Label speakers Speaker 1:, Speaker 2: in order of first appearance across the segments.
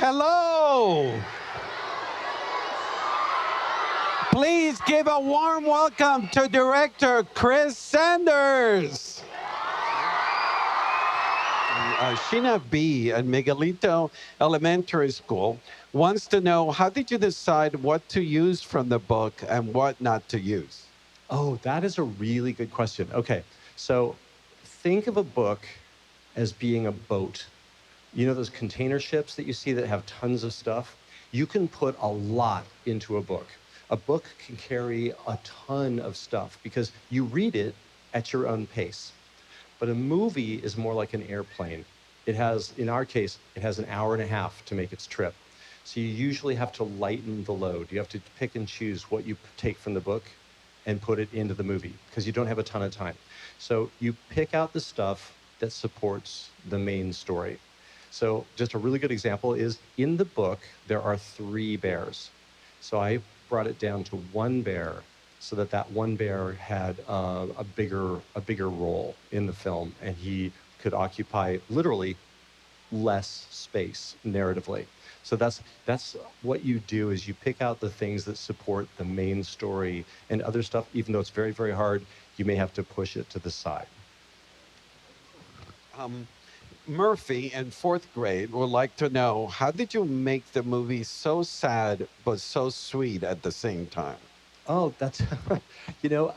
Speaker 1: Hello. Please give a warm welcome to director Chris Sanders. Sheena B. at Miguelito Elementary School wants to know, how did you decide what to use from the book and what not to use?
Speaker 2: Oh, that is a really good question. Okay, so think of a book as being a boat. You know those container ships that you see that have tons of stuff? You can put a lot into a book. A book can carry a ton of stuff because you read it at your own pace. But a movie is more like an airplane. It has, in our case, it has an hour and a half to make its trip. So you usually have to lighten the load. You have to pick and choose what you take from the book and put it into the movie because you don't have a ton of time. So you pick out the stuff that supports the main story. So just a really good example is in the book, there are 3 bears. So I brought it down to 1 bear so that that 1 bear had a bigger role in the film, and he could occupy literally less space narratively. So that's what you do is you pick out the things that support the main story, and other stuff, even though it's very, very hard, you may have to push it to the side.
Speaker 1: Murphy in 4th grade would like to know, how did you make the movie so sad but so sweet at the same time?
Speaker 2: Oh, that's, you know,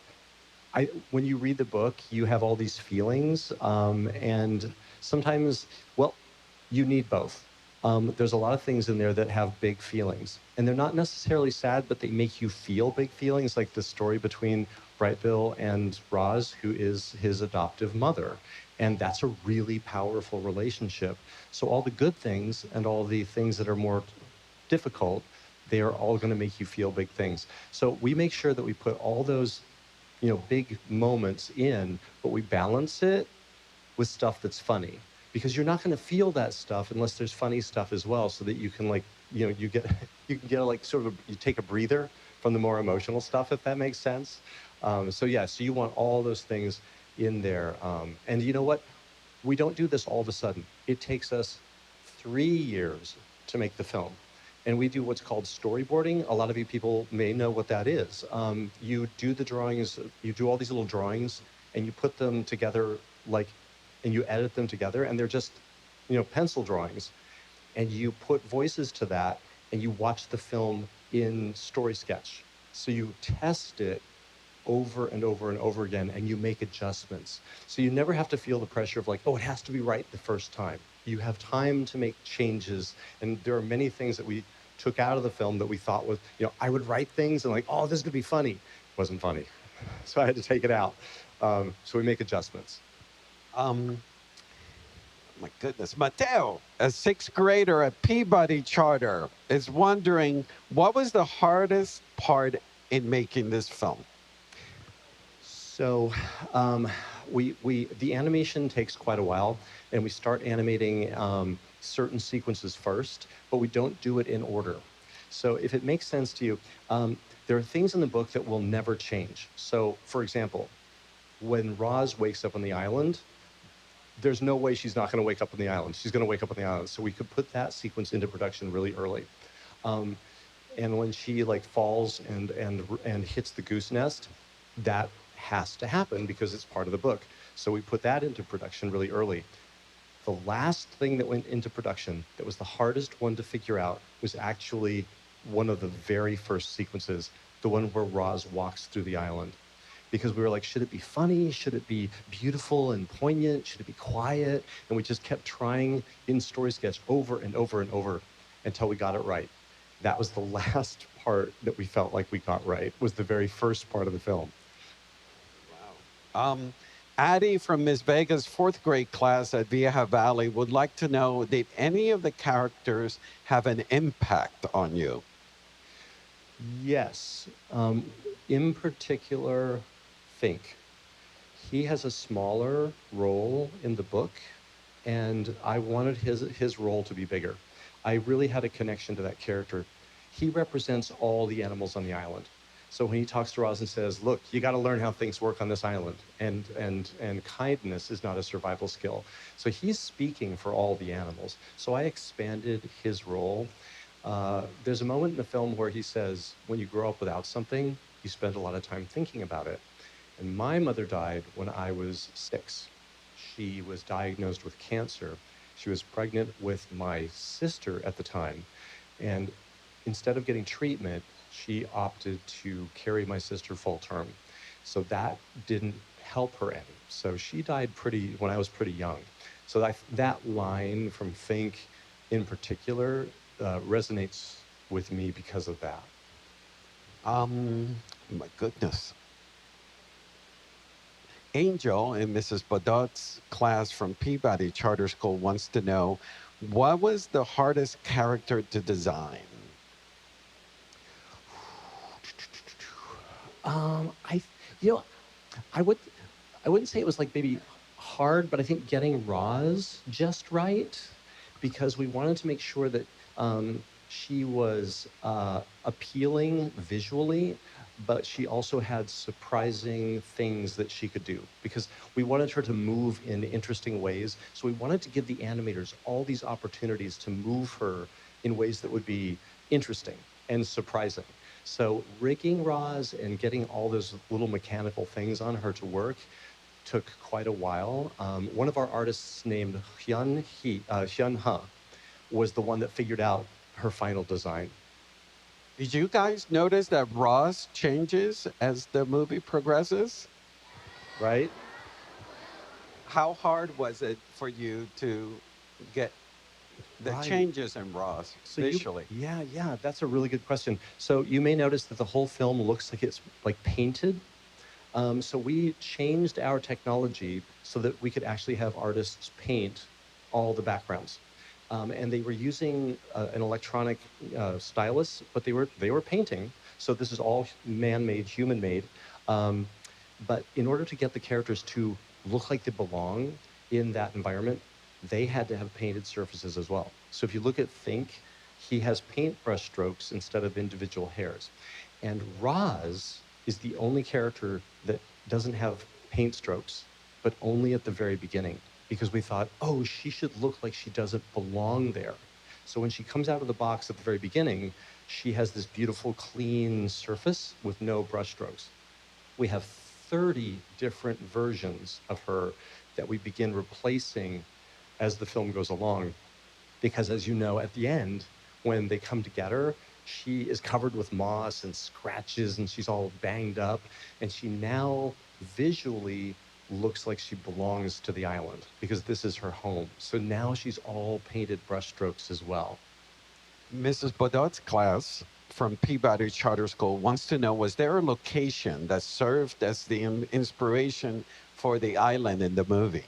Speaker 2: when you read the book, you have all these feelings, and sometimes, well, you need both. There's a lot of things in there that have big feelings, and they're not necessarily sad, but they make you feel big feelings, like the story between Brightville and Roz, who is his adoptive mother. And that's a really powerful relationship. So all the good things and all the things that are more difficult, they are all going to make you feel big things. So we make sure that we put all those, big moments in, but we balance it with stuff that's funny, because you're not going to feel that stuff unless there's funny stuff as well, so that you can you get you can get like sort of you take a breather from the more emotional stuff, if that makes sense. So yeah, so you want all those things in there, and you know what? We don't do this all of a sudden. It takes us 3 years to make the film. And we do what's called storyboarding. A lot of you people may know what that is. You do the drawings, you do all these little drawings, and you put them together and you edit them together, and they're just, pencil drawings. And you put voices to that, and you watch the film in Story Sketch. So you test it over and over and over again, and you make adjustments. So you never have to feel the pressure of like, oh, it has to be right the first time. You have time to make changes, and there are many things that we took out of the film that we thought was, I would write things and like, oh, this is gonna be funny. It wasn't funny, so I had to take it out. So we make adjustments.
Speaker 1: My goodness. Mateo, a 6th grader at Peabody Charter, is wondering, what was the hardest part in making this film?
Speaker 2: So the animation takes quite a while, and we start animating certain sequences first, but we don't do it in order. So if it makes sense to you, there are things in the book that will never change. So for example, when Roz wakes up on the island, there's no way she's not going to wake up on the island. She's going to wake up on the island. So we could put that sequence into production really early. And when she falls and hits the goose nest, that has to happen because it's part of the book. So we put that into production really early. The last thing that went into production that was the hardest one to figure out was actually one of the very first sequences, the one where Roz walks through the island. Because we were like, should it be funny? Should it be beautiful and poignant? Should it be quiet? And we just kept trying in Story Sketch over and over and over until we got it right. That was the last part that we felt like we got right, was the very first part of the film.
Speaker 1: Wow. Addie from Miss Vega's 4th grade class at Vieja Valley would like to know, did any of the characters have an impact on you?
Speaker 2: Yes. In particular, Fink. He has a smaller role in the book, and I wanted his role to be bigger. I really had a connection to that character. He represents all the animals on the island. So when he talks to Roz and says, "Look, you got to learn how things work on this island, and kindness is not a survival skill." So he's speaking for all the animals. So I expanded his role. There's a moment in the film where he says, "When you grow up without something, you spend a lot of time thinking about it." And my mother died when I was 6. She was diagnosed with cancer. She was pregnant with my sister at the time. And instead of getting treatment, she opted to carry my sister full term. So that didn't help her any. So she died pretty when I was pretty young. So that line from Fink in particular resonates with me because of that.
Speaker 1: My goodness. Angel in Mrs. Badot's class from Peabody Charter School wants to know, what was the hardest character to design?
Speaker 2: I, you know, I would, I wouldn't say it was like maybe hard, but I think getting Roz just right, because we wanted to make sure that she was appealing visually, but she also had surprising things that she could do, because we wanted her to move in interesting ways. So we wanted to give the animators all these opportunities to move her in ways that would be interesting and surprising. So rigging Roz and getting all those little mechanical things on her to work took quite a while. One of our artists named Hyun Ha was the one that figured out her final design.
Speaker 1: Did you guys notice that Ross changes as the movie progresses?
Speaker 2: Right?
Speaker 1: How hard was it for you to get the
Speaker 2: Right.
Speaker 1: changes in Ross
Speaker 2: So
Speaker 1: visually?
Speaker 2: yeah, that's a really good question. So you may notice that the whole film looks like it's like painted. So we changed our technology so that we could actually have artists paint all the backgrounds. And they were using an electronic stylus, but they were painting. So this is all man-made, human-made. Um, but in order to get the characters to look like they belong in that environment, they had to have painted surfaces as well. So if you look at Fink, he has paintbrush strokes instead of individual hairs. And Roz is the only character that doesn't have paint strokes, but only at the very beginning, because we thought, oh, she should look like she doesn't belong there. So when she comes out of the box at the very beginning, she has this beautiful, clean surface with no brush strokes. We have 30 different versions of her that we begin replacing as the film goes along. Because as you know, at the end, when they come together, she is covered with moss and scratches and she's all banged up. And she now visually looks like she belongs to the island because this is her home. So now she's all painted brushstrokes as well.
Speaker 1: Mrs. Bodot's class from Peabody Charter School wants to know, was there a location that served as the inspiration for the island in the movie?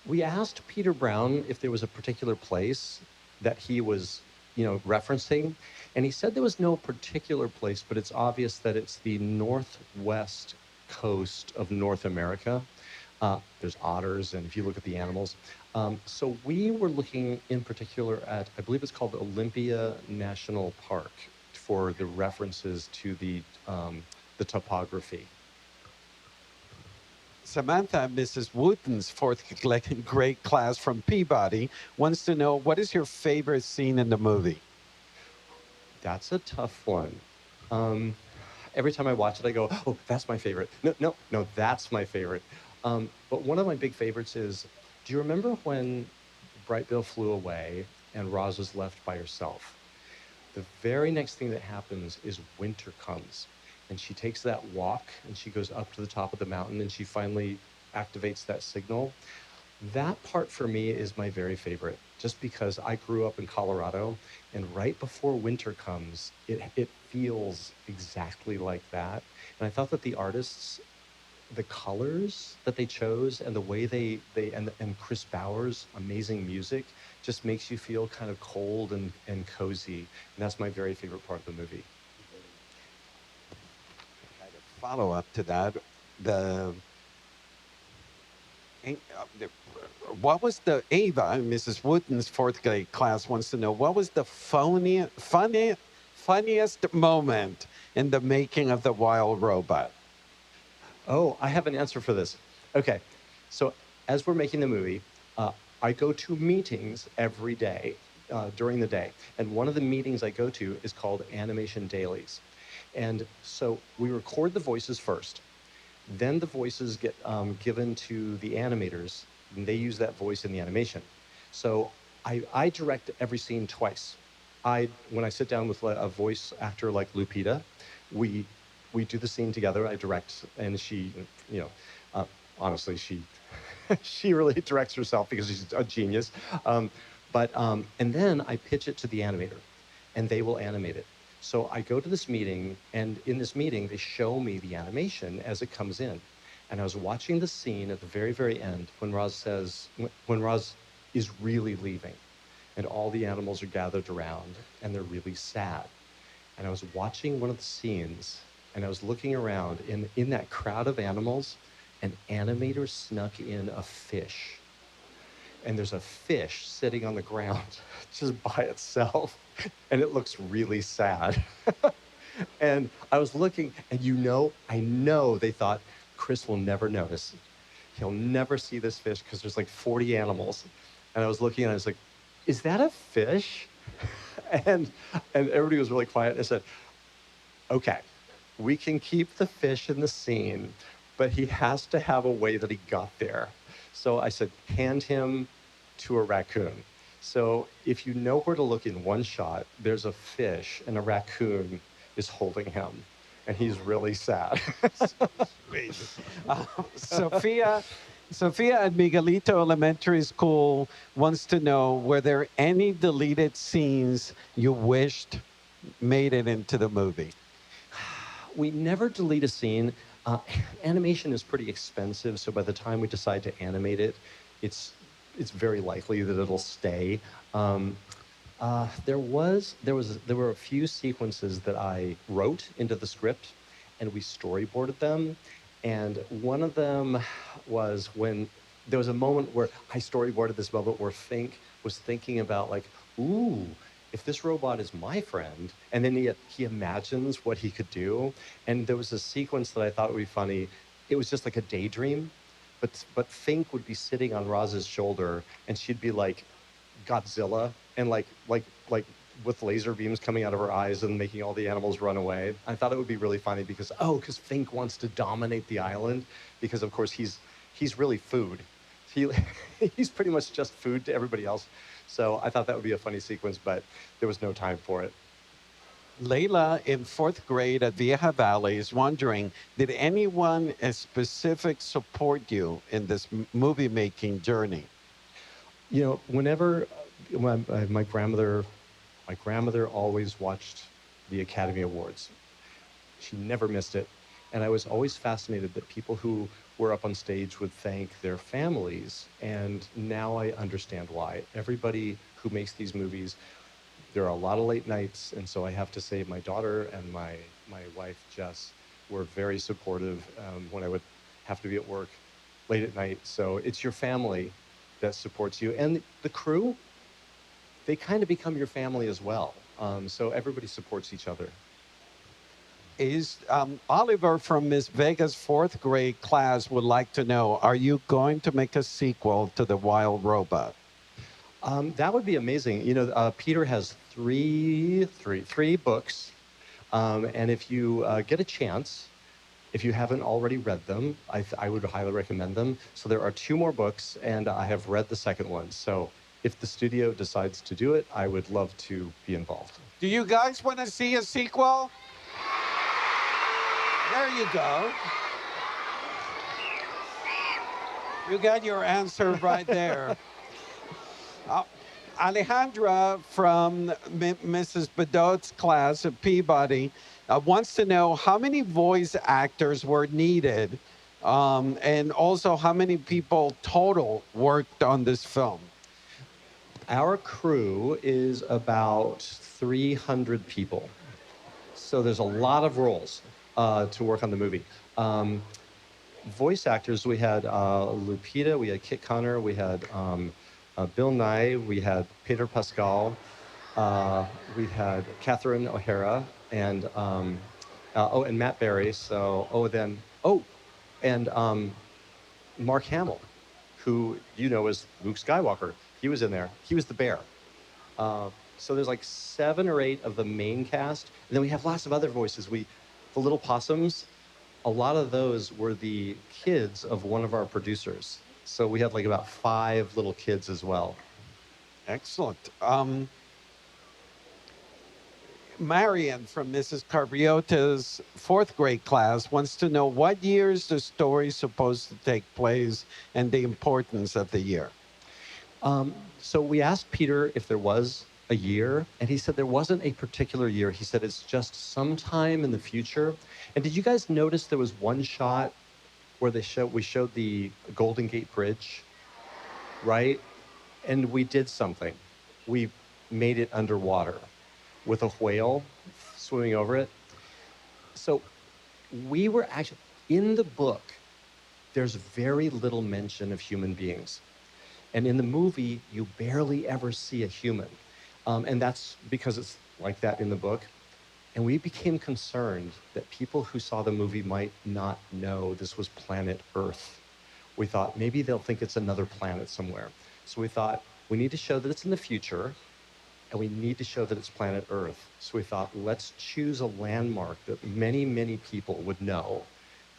Speaker 2: We asked Peter Brown if there was a particular place that he was, referencing, and he said there was no particular place, but it's obvious that it's the northwest coast of North America. There's otters, and if you look at the animals. So we were looking in particular at, I believe it's called Olympia National Park, for the references to the topography.
Speaker 1: Samantha, Mrs. Wooten's fourth grade class from Peabody, wants to know, what is your favorite scene in the movie?
Speaker 2: That's a tough one. Um, every time I watch it, I go, "Oh, that's my favorite." No, no, no, that's my favorite. But one of my big favorites is, do you remember when Bright Bill flew away and Roz was left by herself? The very next thing that happens is winter comes, and she takes that walk and she goes up to the top of the mountain and she finally activates that signal. That part for me is my very favorite, just because I grew up in Colorado, and right before winter comes, it feels exactly like that. And I thought that the artists, the colors that they chose, and the way and Chris Bauer's amazing music just makes you feel kind of cold and cozy. And that's my very favorite part of the movie.
Speaker 1: Follow up to that, the what was the Ava, Mrs. Wooten's fourth grade class wants to know, what was the funniest moment in the making of the wild robot?
Speaker 2: Oh, I have an answer for this. Okay, so as we're making the movie, uh, I go to meetings every day during the day. And one of the meetings I go to is called Animation Dailies. And so we record the voices first. Then the voices get given to the animators, and they use that voice in the animation. So I direct every scene twice. When I sit down with a voice actor like Lupita, we we do the scene together. I direct, and she, you know, uh, honestly, she she really directs herself because she's a genius. Um, and then I pitch it to the animator, and they will animate it. So I go to this meeting, and in this meeting, they show me the animation as it comes in. And I was watching the scene at the very, very end when when Roz is really leaving, and all the animals are gathered around, and they're really sad. And I was watching one of the scenes, and I was looking around. In that crowd of animals, an animator snuck in a fish, and there's a fish sitting on the ground just by itself, and it looks really sad. And I was looking, and I know they thought Chris will never notice. He'll never see this fish because there's like 40 animals. And I was looking, and I was like, "Is that a fish?" and and everybody was really quiet. I said, "Okay, we can keep the fish in the scene, but he has to have a way that he got there." So I said, "Hand him to a raccoon." So if you know where to look in one shot, there's a fish and a raccoon is holding him, and he's really sad.
Speaker 1: Sweet. Sophia, Sophia at Miguelito Elementary School wants to know, were there any deleted scenes you wished made it into the movie?
Speaker 2: We never delete a scene. Uh, Animation is pretty expensive, so by the time we decide to animate it, it's it's very likely that it'll stay. Um, there were a few sequences that I wrote into the script, and we storyboarded them. And one of them was when there was a moment where I storyboarded this moment where Fink was thinking about like, ooh, if this robot is my friend, and then he imagines what he could do. And there was a sequence that I thought would be funny. It was just like a daydream, but Fink would be sitting on Roz's shoulder, and she'd be like Godzilla, and like with laser beams coming out of her eyes and making all the animals run away. I thought it would be really funny because Fink wants to dominate the island because of course he's really food. He he's pretty much just food to everybody else. So I thought that would be a funny sequence, but there was no time for it.
Speaker 1: Layla in fourth grade at Vieja Valley is wondering, did anyone specific support you in this movie making journey?
Speaker 2: Whenever my grandmother always watched the Academy Awards. She never missed it. And I was always fascinated that people who were up on stage would thank their families. And now I understand why. Everybody who makes these movies, there are a lot of late nights. And so I have to say, my daughter and my wife, Jess, were very supportive when I would have to be at work late at night. So it's your family that supports you. And the crew, they kind of become your family as well. So everybody supports each other.
Speaker 1: Is Oliver from Miss Vega's fourth grade class would like to know, are you going to make a sequel to The Wild Robot?
Speaker 2: That would be amazing. Peter has three books, and if you get a chance, if you haven't already read them, I would highly recommend them. So there are two more books, and I have read the second one. So if the studio decides to do it, I would love to be involved.
Speaker 1: Do you guys want to see a sequel? There you go. You got your answer right there. Uh, Alejandra from Mrs. Bedot's class at Peabody wants to know how many voice actors were needed, and also how many people total worked on this film.
Speaker 2: Our crew is about 300 people. So there's a lot of roles to work on the movie. Voice actors, we had Lupita, we had Kit Connor, we had Bill Nye, we had Peter Pascal, we had Catherine O'Hara, and Oh, and Matt Berry. So, and Mark Hamill, who you know as Luke Skywalker. He was in there. He was the bear. So there's like 7 or 8 of the main cast, and then we have lots of other voices. The little possums, a lot of those were the kids of one of our producers. So we have like about 5 little kids as well.
Speaker 1: Excellent. Marion from Mrs. Carpiota's fourth grade class wants to know what year is the story supposed to take place and the importance of the year.
Speaker 2: So we asked Peter if there was a year, and he said there wasn't a particular year. He said it's just sometime in the future. And did you guys notice there was one shot where we showed the Golden Gate Bridge, right? And we did something. We made it underwater with a whale swimming over it. So we were actually in the book. There's very little mention of human beings. And in the movie, you barely ever see a human. And that's because it's like that in the book. And we became concerned that people who saw the movie might not know this was planet Earth. We thought maybe they'll think it's another planet somewhere. So we thought we need to show that it's in the future, and we need to show that it's planet Earth. So we thought, let's choose a landmark that many, many people would know,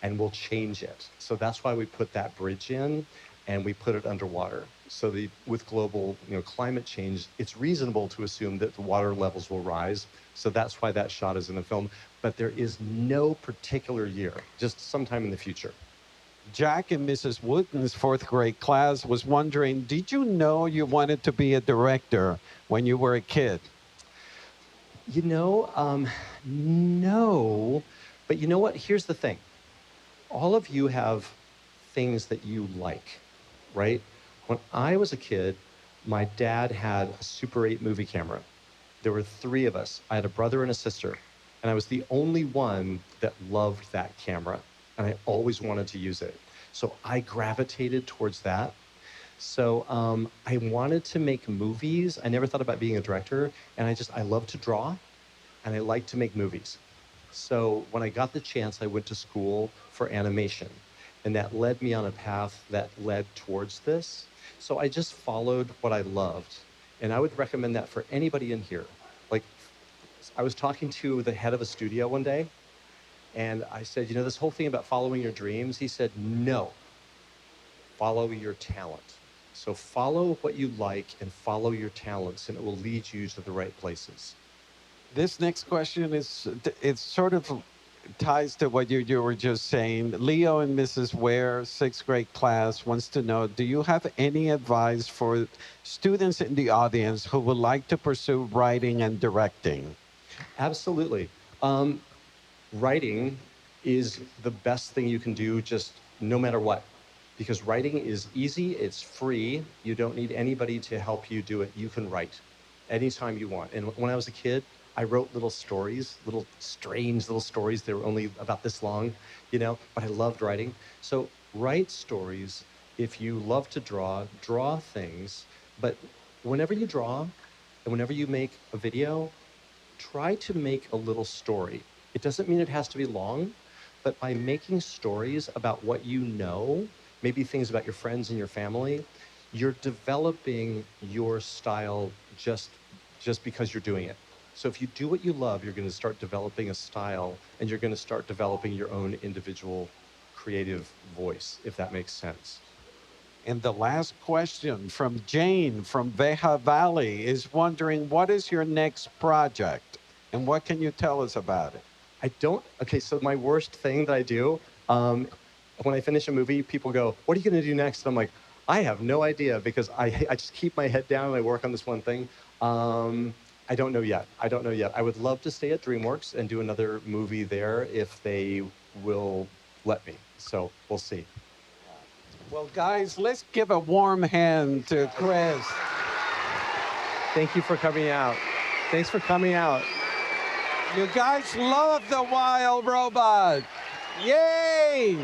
Speaker 2: and we'll change it. So that's why we put that bridge in, and we put it underwater. So with global climate change, it's reasonable to assume that the water levels will rise. So that's why that shot is in the film. But there is no particular year, just sometime in the future.
Speaker 1: Jack in Mrs. Wooten's fourth grade class was wondering, did you know you wanted to be a director when you were a kid?
Speaker 2: No. But you know what? Here's the thing. All of you have things that you like, right? When I was a kid, my dad had a Super 8 movie camera. There were 3 of us. I had a brother and a sister, and I was the only one that loved that camera, and I always wanted to use it. So I gravitated towards that. So I wanted to make movies. I never thought about being a director, and I love to draw, and I like to make movies. So when I got the chance, I went to school for animation, and that led me on a path that led towards this. So I just followed what I loved, and I would recommend that for anybody in here. Like, I was talking to the head of a studio one day, and I said, this whole thing about following your dreams, he said, no, follow your talent. So follow what you like and follow your talents, and it will lead you to the right places.
Speaker 1: This next question it's sort of ties to what you were just saying. Leo and Mrs. Ware, sixth grade class, wants to know, do you have any advice for students in the audience who would like to pursue writing and directing?
Speaker 2: Absolutely. Writing is the best thing you can do, just no matter what. Because writing is easy, it's free. You don't need anybody to help you do it. You can write anytime you want. And when I was a kid, I wrote little stories, little strange little stories. They were only about this long, but I loved writing. So write stories. If you love to draw things. But whenever you draw and whenever you make a video, try to make a little story. It doesn't mean it has to be long, but by making stories about what you know, maybe things about your friends and your family, you're developing your style just because you're doing it. So if you do what you love, you're going to start developing a style, and you're going to start developing your own individual creative voice, if that makes sense.
Speaker 1: And the last question from Jane from Veja Valley is wondering, what is your next project? And what can you tell us about it?
Speaker 2: Okay, so my worst thing that I do, when I finish a movie, people go, what are you going to do next? And I'm like, I have no idea, because I just keep my head down and I work on this one thing. I don't know yet. I would love to stay at DreamWorks and do another movie there if they will let me. So we'll see.
Speaker 1: Well, guys, let's give a warm hand to Chris.
Speaker 2: Thank you for coming out. Thanks for coming out.
Speaker 1: You guys love the wild robot. Yay!